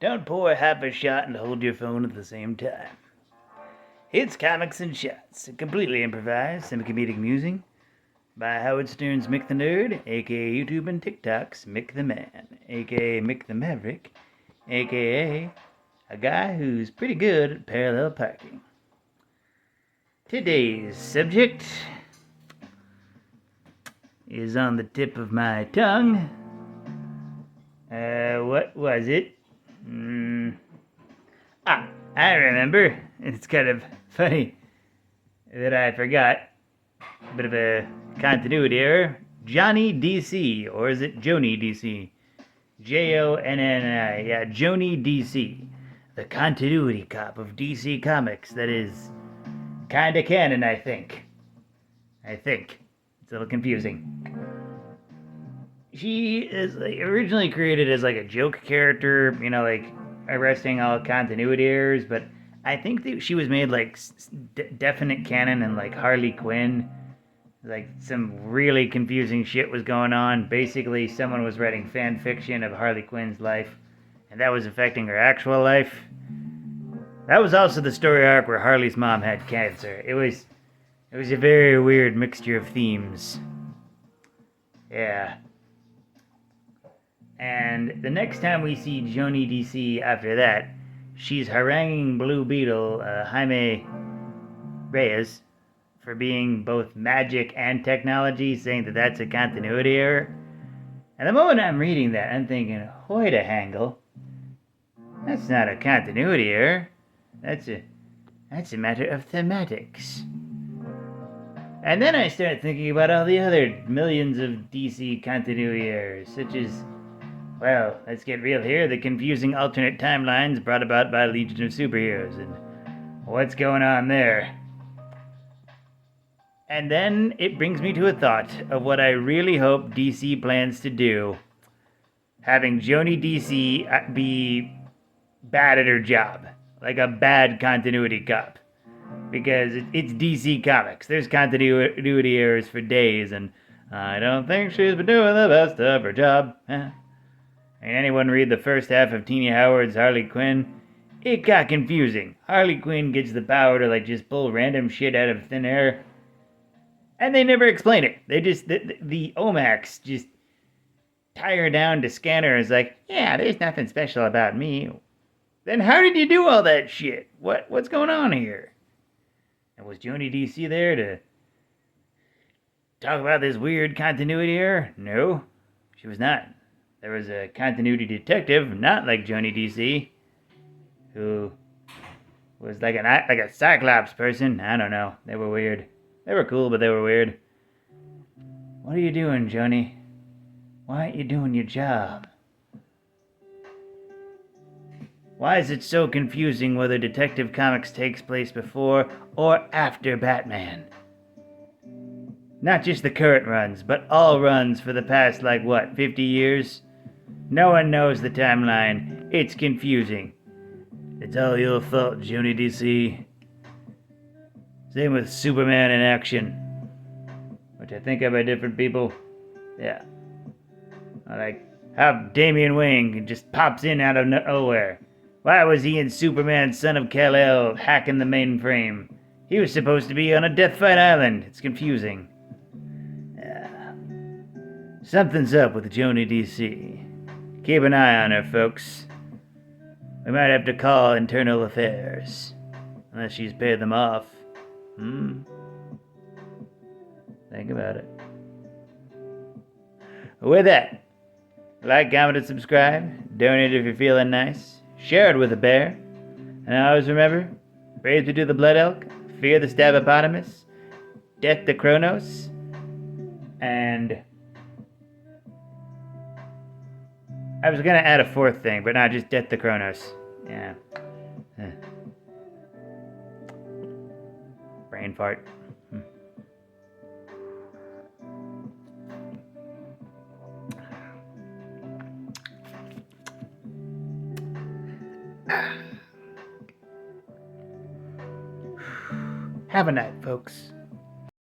Don't pour half a shot and hold your phone at the same time. It's Comics and Shots, completely improvised, semi-comedic musing by Howard Stern's Mick the Nerd, aka YouTube and TikTok's Mick the Man, aka Mick the Maverick, aka a guy who's pretty good at parallel parking. Today's subject is on the tip of my tongue. What was it? I remember. It's kind of funny that I forgot. A bit of a continuity error. Jonni DC, or is it Jonni DC? Jonni, yeah, Jonni DC. The continuity cop of DC Comics that is kinda canon, I think. It's a little confusing. She is originally created as a joke character, arresting all continuity errors, but I think that she was made definite canon and Harley Quinn. Some really confusing shit was going on. Basically, someone was writing fan fiction of Harley Quinn's life, and that was affecting her actual life. That was also the story arc where Harley's mom had cancer. It was a very weird mixture of themes. Yeah. And the next time we see Jonni DC after that, she's haranguing Blue Beetle, Jaime Reyes, for being both magic and technology, saying that that's a continuity error. And the moment I'm reading that, I'm thinking, hoy de hangle, that's not a continuity error. That's a matter of thematics. And then I start thinking about all the other millions of DC continuity errors, such as, well, let's get real here, the confusing alternate timelines brought about by Legion of Superheroes, and what's going on there. And then it brings me to a thought of what I really hope DC plans to do, having Jonni DC be bad at her job, like a bad continuity cop. Because it's DC Comics. There's continuity errors for days, and I don't think she's been doing the best of her job. Anyone read the first half of Teeny Howard's Harley Quinn? It got confusing. Harley Quinn gets the power to just pull random shit out of thin air, and they never explain it. They just the Omax just tie her down to scan her. It's yeah, there's nothing special about me. Then how did you do all that shit? What's going on here? And was Jonni DC there to talk about this weird continuity error? No, she was not. There was a continuity detective, not like Jonni DC, who was like a Cyclops person. I don't know. They were weird. They were cool, but they were weird. What are you doing, Jonni? Why aren't you doing your job? Why is it so confusing whether Detective Comics takes place before or after Batman? Not just the current runs, but all runs for the past, 50 years? No one knows the timeline. It's confusing. It's all your fault, Jonni DC. Same with Superman in Action, which I think of by different people. Yeah. I like how Damian Wayne just pops in out of nowhere. Why was he in Superman, Son of Kal-El, hacking the mainframe? He was supposed to be on a Death Fight Island. It's confusing. Yeah. Something's up with Jonni DC. Keep an eye on her, folks. We might have to call Internal Affairs. Unless she's paid them off. Think about it. With that, like, comment, and subscribe. Donate if you're feeling nice. Share it with a bear. And always remember, praise be to the blood elk, fear the stabopotamus, death to Kronos, and I was gonna add a fourth thing, but not just death to Kronos. Yeah. Brain fart. Have a night, folks.